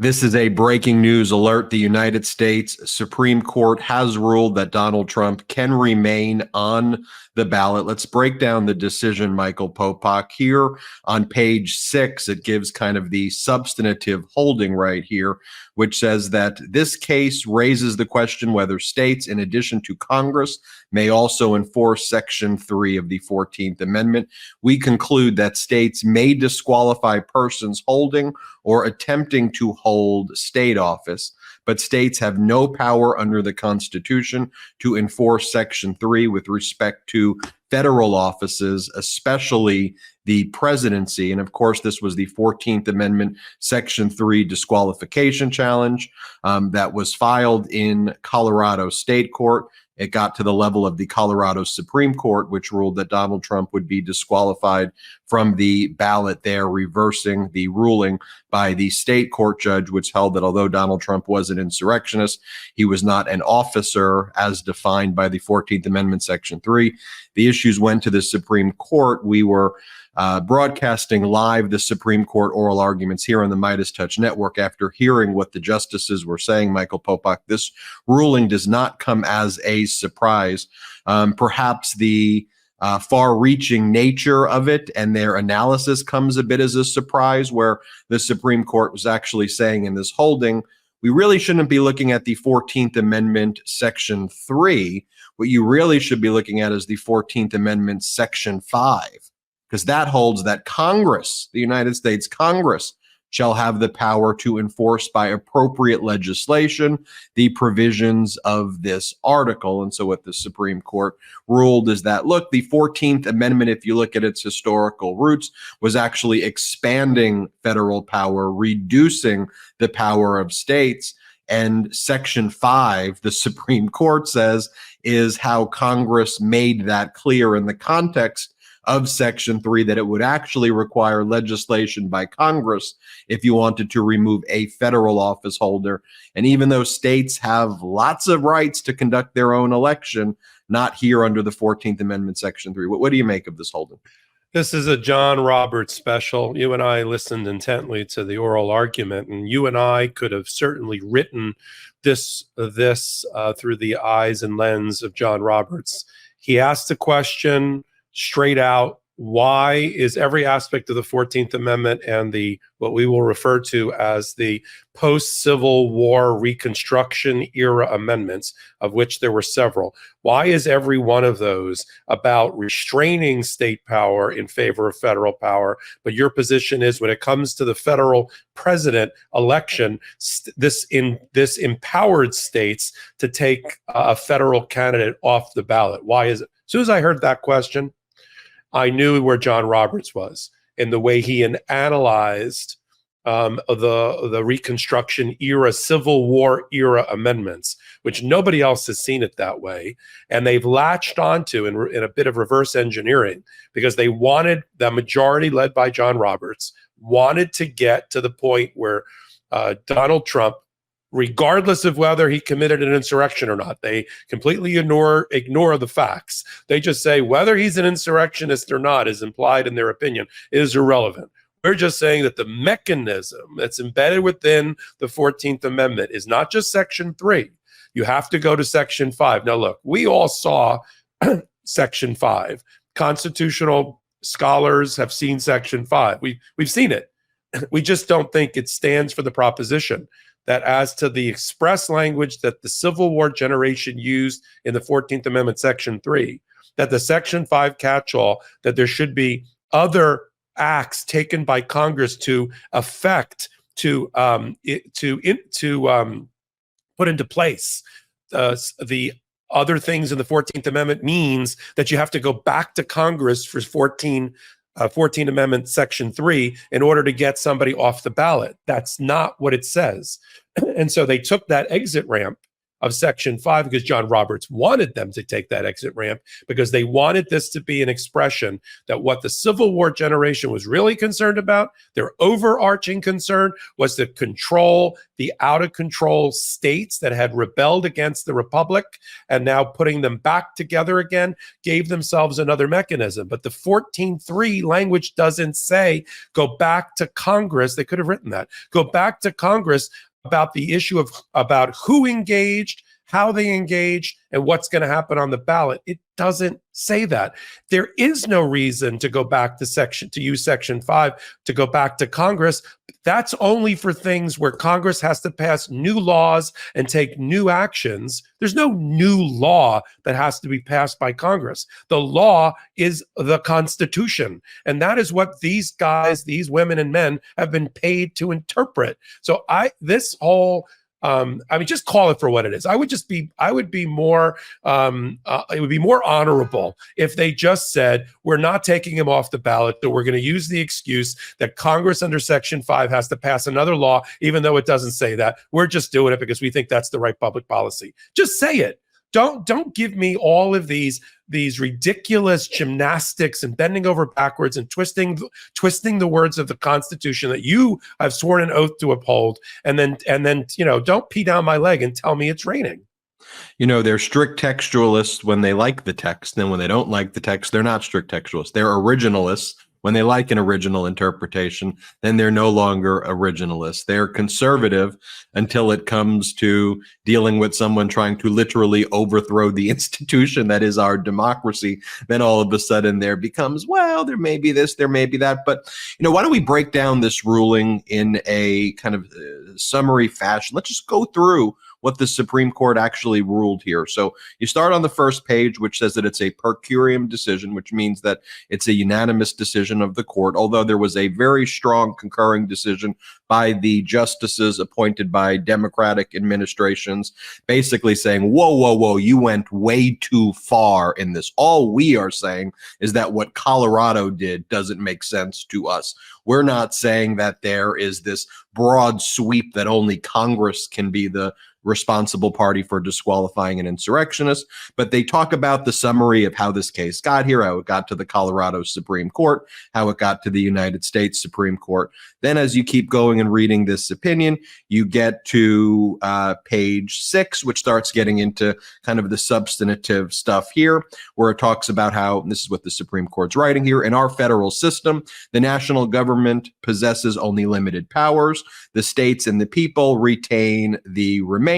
This is a breaking news alert. The United States Supreme Court has ruled that Donald Trump can remain on the ballot. Let's break down the decision, Michael Popok. Here on page 6, it gives kind of the substantive holding right here, which says that this case raises the question whether states, in addition to Congress, may also enforce Section 3 of the 14th Amendment. We conclude that states may disqualify persons holding or attempting to hold state office, but states have no power under the Constitution to enforce Section 3 with respect to federal offices, especially the presidency. And of course, this was the 14th Amendment Section 3 disqualification challenge that was filed in Colorado State Court. It got to the level of the Colorado Supreme Court, which ruled that Donald Trump would be disqualified from the ballot there, reversing the ruling by the state court judge, which held that although Donald Trump was an insurrectionist, he was not an officer as defined by the 14th Amendment, Section 3. The issues went to the Supreme Court. We were broadcasting live the Supreme Court oral arguments here on the MeidasTouch network. After hearing what the justices were saying, Michael Popok, this ruling does not come as a surprise. Perhaps the far-reaching nature of it and their analysis comes a bit as a surprise, where the Supreme Court was actually saying in this holding, we really shouldn't be looking at the 14th Amendment, Section 3. What you really should be looking at is the 14th Amendment, Section 5. Because that holds that Congress, the United States Congress, shall have the power to enforce by appropriate legislation the provisions of this article. And so what the Supreme Court ruled is that, look, the 14th Amendment, if you look at its historical roots, was actually expanding federal power, reducing the power of states. And Section 5, the Supreme Court says, is how Congress made that clear in the context of Section 3, that it would actually require legislation by Congress if you wanted to remove a federal office holder. And even though states have lots of rights to conduct their own election, not here under the 14th Amendment, Section 3. What do you make of this holding? This is a John Roberts special. You and I listened intently to the oral argument, and you and I could have certainly written this through the eyes and lens of John Roberts. He asked the question straight out, why is every aspect of the 14th Amendment and the what we will refer to as the post-Civil War Reconstruction era amendments, of which there were several, why is every one of those about restraining state power in favor of federal power? But your position is, when it comes to the federal president election, this empowered states to take a federal candidate off the ballot. Why is it? As soon as I heard that question, I knew where John Roberts was in the way he analyzed the Reconstruction era, Civil War era amendments, which nobody else has seen it that way. And they've latched onto in a bit of reverse engineering, because they wanted, the majority led by John Roberts, wanted to get to the point where Donald Trump, regardless of whether he committed an insurrection or not, they completely ignore the facts. They just say whether he's an insurrectionist or not is implied in their opinion is irrelevant. We're just saying that the mechanism that's embedded within the 14th Amendment is not just Section 3. You have to go to Section 5. Now, look, we all saw Section 5. Constitutional scholars have seen Section 5. We've seen it. We just don't think it stands for the proposition that as to the express language that the Civil War generation used in the 14th Amendment, Section 3, that the Section 5 catch-all, that there should be other acts taken by Congress to effect, to put into place the other things in the 14th Amendment, means that you have to go back to Congress for 14th Amendment Section 3 in order to get somebody off the ballot. That's not what it says. And so they took that exit ramp of Section 5 because John Roberts wanted them to take that exit ramp, because they wanted this to be an expression that what the Civil War generation was really concerned about, their overarching concern, was to control the out-of-control states that had rebelled against the Republic, and now putting them back together again gave themselves another mechanism. But the 14.3 language doesn't say go back to Congress. They could have written that. Go back to Congress about the issue of about who engaged, how they engaged, and what's going to happen on the ballot. It doesn't say that. There is no reason to go back to use Section 5 to go back to Congress. That's only for things where Congress has to pass new laws and take new actions. There's no new law that has to be passed by Congress. The law is the Constitution. And that is what these guys, these women and men have been paid to interpret. So this whole just call it for what it is. It would be more honorable if they just said, we're not taking him off the ballot, so we're going to use the excuse that Congress under Section 5 has to pass another law, even though it doesn't say that. We're just doing it because we think that's the right public policy. Just say it. Don't give me all of these ridiculous gymnastics and bending over backwards and twisting the words of the Constitution that you have sworn an oath to uphold, and then don't pee down my leg and tell me it's raining. They're strict textualists when they like the text. Then when they don't like the text, they're not strict textualists. They're originalists. When they like an original interpretation, then they're no longer originalists. They're conservative until it comes to dealing with someone trying to literally overthrow the institution that is our democracy. Then all of a sudden there becomes, well, there may be this, there may be that. But, why don't we break down this ruling in a kind of summary fashion? Let's just go through what the Supreme Court actually ruled here. So you start on the first page, which says that it's a per curiam decision, which means that it's a unanimous decision of the court, although there was a very strong concurring decision by the justices appointed by Democratic administrations, basically saying, whoa, you went way too far in this. All we are saying is that what Colorado did doesn't make sense to us. We're not saying that there is this broad sweep that only Congress can be the responsible party for disqualifying an insurrectionist, but they talk about the summary of how this case got here, how it got to the Colorado Supreme Court, how it got to the United States Supreme Court. Then as you keep going and reading this opinion, you get to page 6, which starts getting into kind of the substantive stuff here, where it talks about how, and this is what the Supreme Court's writing here, in our federal system, the national government possesses only limited powers. The states and the people retain the remainder.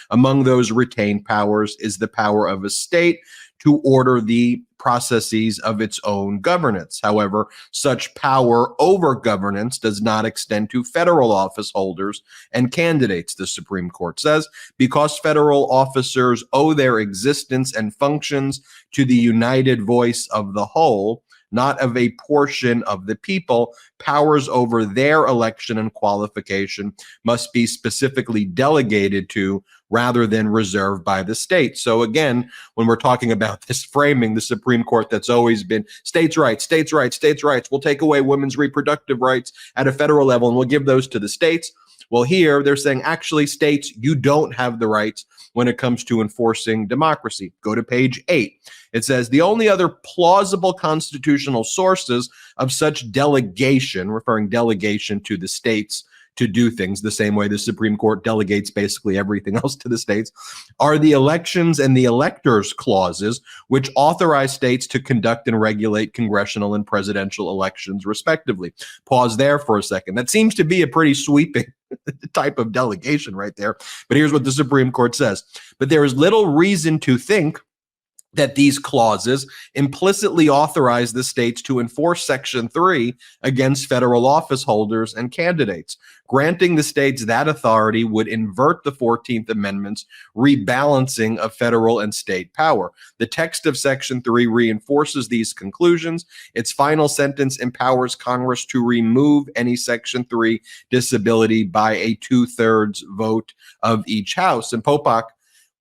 Among those retained powers is the power of a state to order the processes of its own governance. However, such power over governance does not extend to federal office holders and candidates, the Supreme Court says, because federal officers owe their existence and functions to the united voice of the whole, not of a portion of the people. Powers over their election and qualification must be specifically delegated to rather than reserved by the state. So again, when we're talking about this framing, the Supreme Court that's always been states' rights, states' rights, states' rights, we'll take away women's reproductive rights at a federal level and we'll give those to the states. Well, here they're saying, actually, states, you don't have the rights when it comes to enforcing democracy. Go to page 8. It says the only other plausible constitutional sources of such delegation, referring delegation to the states to do things the same way the Supreme Court delegates basically everything else to the states, are the elections and the electors clauses, which authorize states to conduct and regulate congressional and presidential elections, respectively. Pause there for a second. That seems to be a pretty sweeping type of delegation right there. But here's what the Supreme Court says. But there is little reason to think that these clauses implicitly authorize the states to enforce Section 3 against federal office holders and candidates. Granting the states that authority would invert the 14th Amendment's rebalancing of federal and state power. The text of Section 3 reinforces these conclusions. Its final sentence empowers Congress to remove any Section 3 disability by a 2/3 vote of each house. And Popok,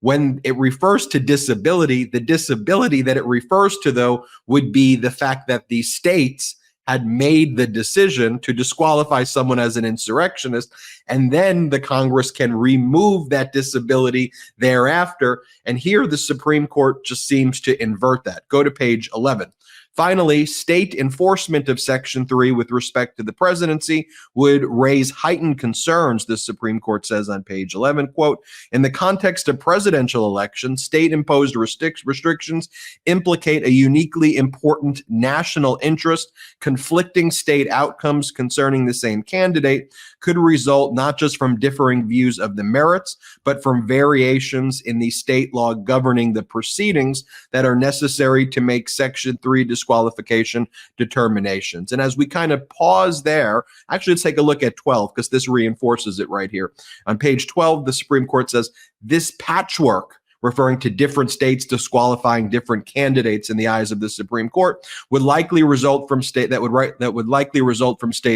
when it refers to disability, the disability that it refers to, though, would be the fact that the states had made the decision to disqualify someone as an insurrectionist, and then the Congress can remove that disability thereafter. And here the Supreme Court just seems to invert that. Go to page 11. Finally, state enforcement of Section 3 with respect to the presidency would raise heightened concerns, the Supreme Court says on page 11, quote, in the context of presidential elections, state-imposed restrictions implicate a uniquely important national interest. Conflicting state outcomes concerning the same candidate could result not just from differing views of the merits, but from variations in the state law governing the proceedings that are necessary to make Section 3 disqualification determinations. And as we kind of pause there, actually, let's take a look at 12, because this reinforces it right here. On page 12, the Supreme Court says, this patchwork, referring to different states disqualifying different candidates in the eyes of the Supreme Court, would likely result from state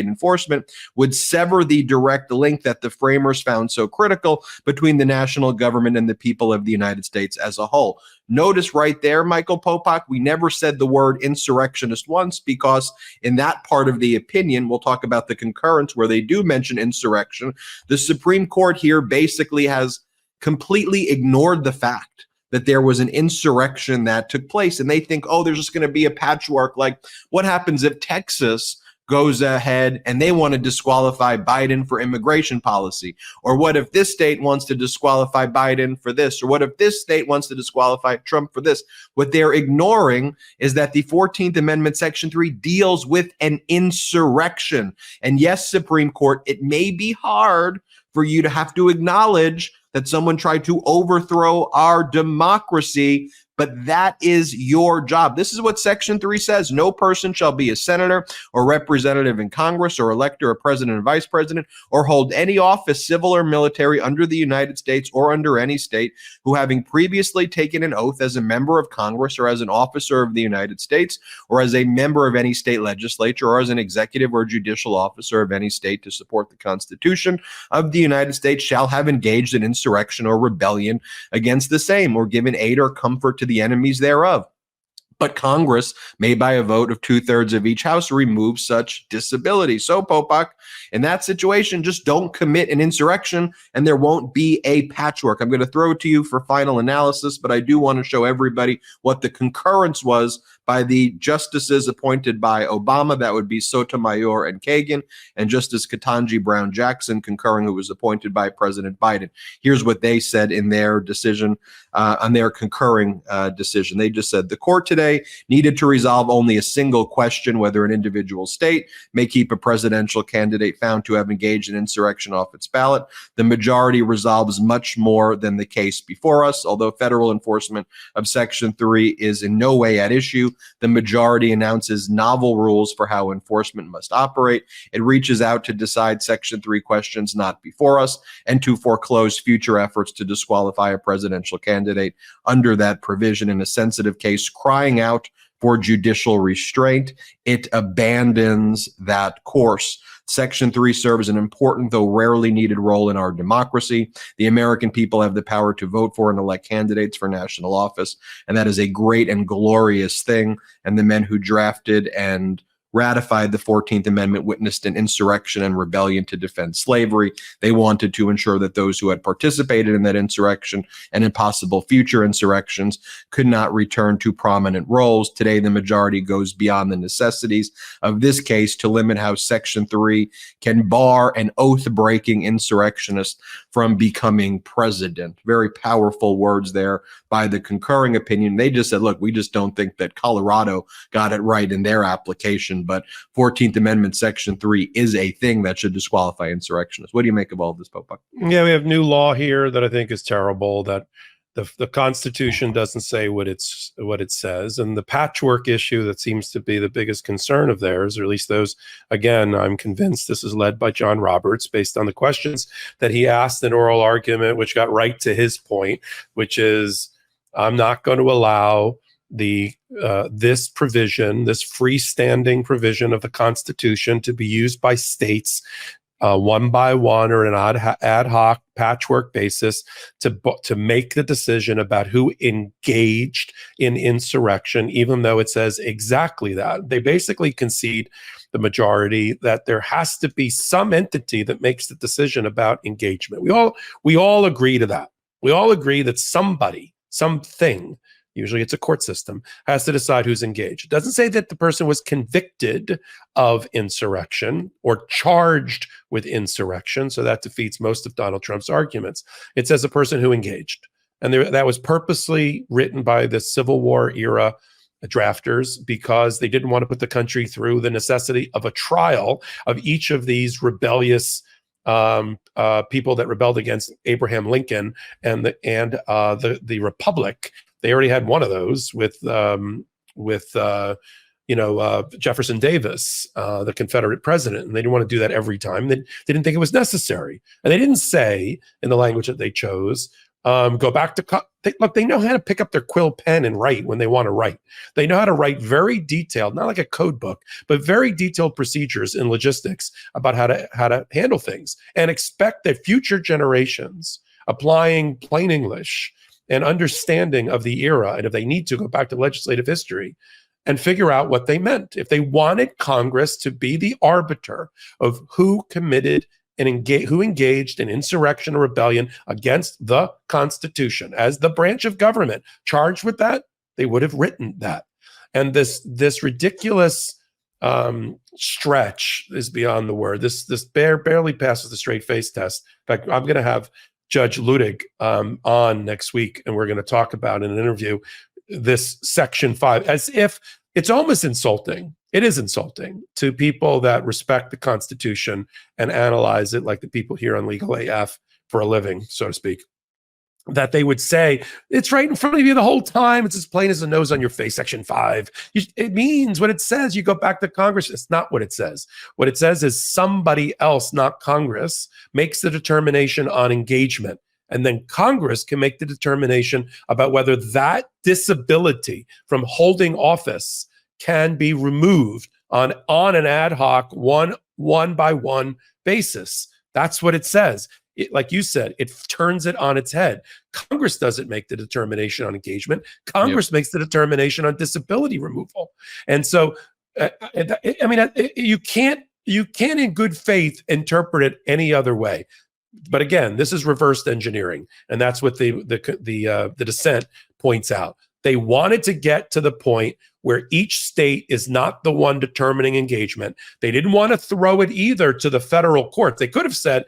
enforcement, would sever the direct link that the framers found so critical between the national government and the people of the United States as a whole. Notice right there, Michael Popok, we never said the word insurrectionist once, because in that part of the opinion, we'll talk about the concurrence where they do mention insurrection. The Supreme Court here basically has completely ignored the fact that there was an insurrection that took place. And they think, oh, there's just going to be a patchwork. Like, what happens if Texas goes ahead and they want to disqualify Biden for immigration policy? Or what if this state wants to disqualify Biden for this? Or what if this state wants to disqualify Trump for this? What they're ignoring is that the 14th Amendment, Section 3, deals with an insurrection. And yes, Supreme Court, it may be hard for you to have to acknowledge that someone tried to overthrow our democracy, but that is your job. This is what Section 3 says. No person shall be a senator or representative in Congress or elector or president and vice president or hold any office, civil or military, under the United States or under any state, who having previously taken an oath as a member of Congress or as an officer of the United States or as a member of any state legislature or as an executive or judicial officer of any state to support the Constitution of the United States shall have engaged in insurrection or rebellion against the same or given aid or comfort to the enemies thereof. But Congress may, by a vote of 2/3 of each house, remove such disability. So, Popok, in that situation, just don't commit an insurrection and there won't be a patchwork. I'm going to throw it to you for final analysis, but I do want to show everybody what the concurrence was by the justices appointed by Obama. That would be Sotomayor and Kagan, and Justice Ketanji Brown Jackson concurring, who was appointed by President Biden. Here's what they said in their decision, on their concurring decision. They just said, the court today needed to resolve only a single question, whether an individual state may keep a presidential candidate found to have engaged in insurrection off its ballot. The majority resolves much more than the case before us. Although federal enforcement of Section 3 is in no way at issue, the majority announces novel rules for how enforcement must operate. It reaches out to decide Section 3 questions not before us and to foreclose future efforts to disqualify a presidential candidate under that provision. In a sensitive case crying out for judicial restraint, it abandons that course. Section 3 serves an important, though rarely needed, role in our democracy. The American people have the power to vote for and elect candidates for national office, and that is a great and glorious thing. And the men who drafted and ratified the 14th Amendment witnessed an insurrection and rebellion to defend slavery. They wanted to ensure that those who had participated in that insurrection and in possible future insurrections could not return to prominent roles. Today, the majority goes beyond the necessities of this case to limit how Section 3 can bar an oath-breaking insurrectionist from becoming president. Very powerful words there by the concurring opinion. They just said, look, we just don't think that Colorado got it right in their application, but 14th Amendment Section 3 is a thing that should disqualify insurrectionists. What do you make of all of this, Popok? Yeah, we have new law here that I think is terrible, that the Constitution doesn't say what it says, and the patchwork issue that seems to be the biggest concern of theirs, or at least those, again, I'm convinced this is led by John Roberts based on the questions that he asked in oral argument, which got right to his point, which is, I'm not going to allow this provision, this freestanding provision of the Constitution, to be used by states one by one or an ad hoc patchwork basis to make the decision about who engaged in insurrection, even though it says exactly that. They basically concede the majority, that there has to be some entity that makes the decision about engagement. We all agree to that. We all agree that somebody, something, usually it's a court system, has to decide who's engaged. It doesn't say that the person was convicted of insurrection or charged with insurrection, so that defeats most of Donald Trump's arguments. It says a person who engaged. And that was purposely written by the Civil War era drafters because they didn't want to put the country through the necessity of a trial of each of these rebellious people that rebelled against Abraham Lincoln and the Republic. They already had one of those with Jefferson Davis, the Confederate president, and they didn't want to do that every time. They didn't think it was necessary, and they didn't say in the language that they chose, go back to look. They know how to pick up their quill pen and write when they want to write. They know how to write very detailed, not like a code book, but very detailed procedures in logistics about how to handle things, and expect that future generations applying plain English and understanding of the era, and if they need to, go back to legislative history and figure out what they meant. If they wanted Congress to be the arbiter of who committed and who engaged in insurrection or rebellion against the Constitution as the branch of government charged with that, they would have written that. And this ridiculous stretch is beyond the word. This barely passes the straight face test. In fact, I'm going to have Judge Ludig on next week, and we're going to talk about in an interview this Section 5, as if it's almost insulting. It is insulting to people that respect the Constitution and analyze it like the people here on Legal AF for a living, so to speak, that they would say, it's right in front of you the whole time. It's as plain as the nose on your face, Section 5. It means what it says. You go back to Congress. It's not what it says. What it says is somebody else, not Congress, makes the determination on engagement. And then Congress can make the determination about whether that disability from holding office can be removed on an ad hoc, one by one basis. That's what it says. Like you said, it turns it on its head. Congress doesn't make the determination on engagement. Congress makes the determination on disability removal. And so, you can't in good faith interpret it any other way. But again, this is reversed engineering, and that's what the dissent points out. They wanted to get to the point where each state is not the one determining engagement. They didn't want to throw it either to the federal courts. They could have said,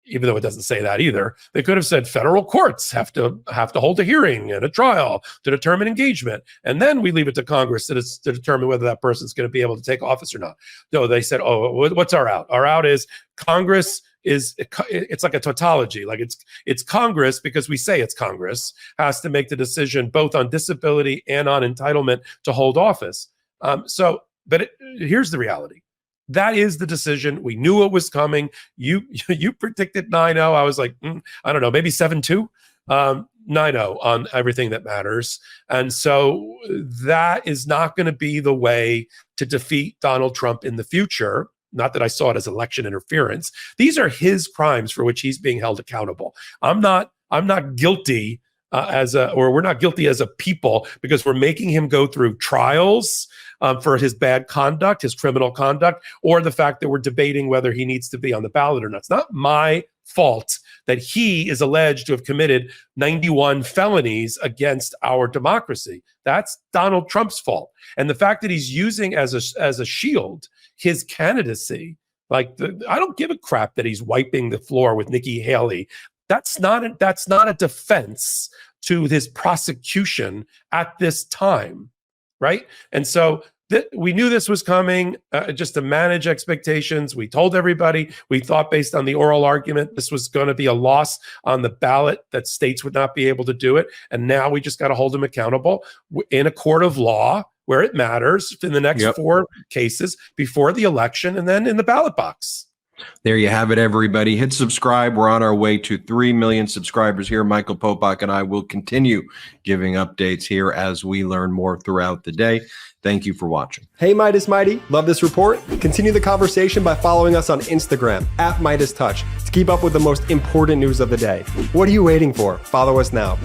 even though it doesn't say that either, they could have said federal courts have to hold a hearing and a trial to determine engagement, and then we leave it to Congress to determine whether that person's going to be able to take office or not. No, they said, oh, what's our out? Our out is Congress it's like a tautology. Like it's Congress, because we say it's Congress, has to make the decision both on disability and on entitlement to hold office. But here's the reality. That is the decision. We knew it was coming. You predicted 9-0. I was like, I don't know, maybe 7-2, 9-0 on everything that matters. And so that is not going to be the way to defeat Donald Trump in the future. Not that I saw it as election interference. These are his crimes for which he's being held accountable. I'm not guilty we're not guilty as a people because we're making him go through trials for his bad conduct, his criminal conduct, or the fact that we're debating whether he needs to be on the ballot or not. It's not my fault that he is alleged to have committed 91 felonies against our democracy. That's Donald Trump's fault. And the fact that he's using as a shield his candidacy, I don't give a crap that he's wiping the floor with Nikki Haley. That's not a defense to his prosecution at this time, right? And so we knew this was coming, just to manage expectations. We told everybody, we thought based on the oral argument, this was going to be a loss on the ballot, that states would not be able to do it. And now we just got to hold them accountable in a court of law where it matters in the next 4 cases before the election and then in the ballot box. There you have it, everybody. Hit subscribe. We're on our way to 3 million subscribers here. Michael Popok and I will continue giving updates here as we learn more throughout the day. Thank you for watching. Hey, Meidas Mighty. Love this report? Continue the conversation by following us on Instagram @MeidasTouch to keep up with the most important news of the day. What are you waiting for? Follow us now.